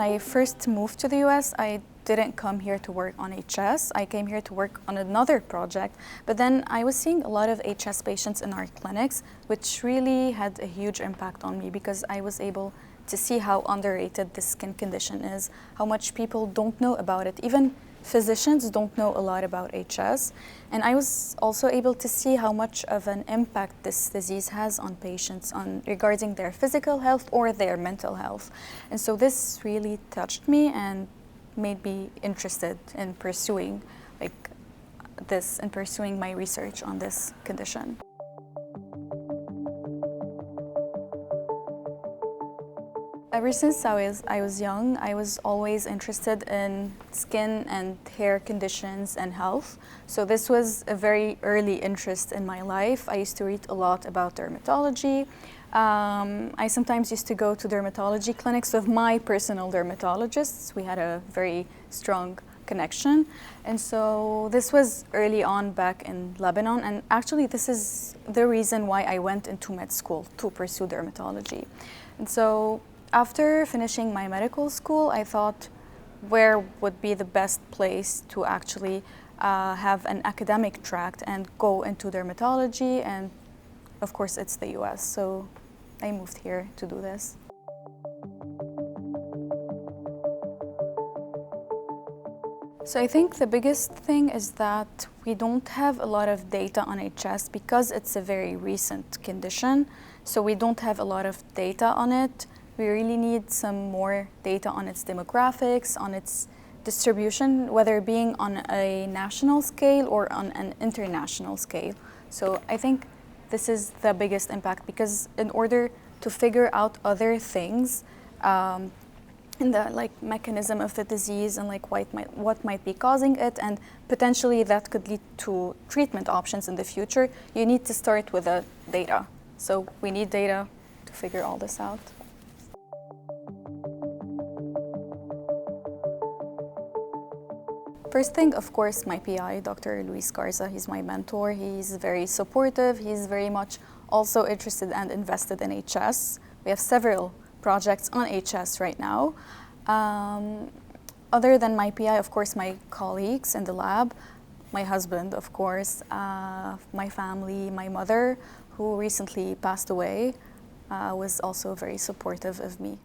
I first moved to the US, I didn't come here to work on HS. I came here to work on another project, but then I was seeing a lot of HS patients in our clinics, which really had a huge impact on me because I was able to see how underrated this skin condition is, how much people don't know about it. Even physicians don't know a lot about HS. And I was also able to see how much of an impact this disease has on patients regarding their physical health or their mental health. And so this really touched me and made me interested in pursuing pursuing my research on this condition. Ever since I was young, I was always interested in skin and hair conditions and health. So this was a very early interest in my life. I used to read a lot about dermatology. I sometimes used to go to dermatology clinics with my personal dermatologists. We had a very strong connection. And so this was early on back in Lebanon. And actually, this is the reason why I went into med school, to pursue dermatology. And so after finishing my medical school, I thought where would be the best place to actually have an academic track and go into dermatology, and of course it's the US, so I moved here to do this. So I think the biggest thing is that we don't have a lot of data on HS because it's a very recent condition, so we don't have a lot of data on it. We really need some more data on its demographics, on its distribution, whether being on a national scale or on an international scale. So I think this is the biggest impact, because in order to figure out other things in the mechanism of the disease and what might be causing it, and potentially that could lead to treatment options in the future, you need to start with the data. So we need data to figure all this out. First thing, of course, my PI, Dr. Luis Garza. He's my mentor. He's very supportive. He's very much also interested and invested in HS. We have several projects on HS right now. Other than my PI, of course, my colleagues in the lab, my husband, of course, my family, my mother, who recently passed away, was also very supportive of me.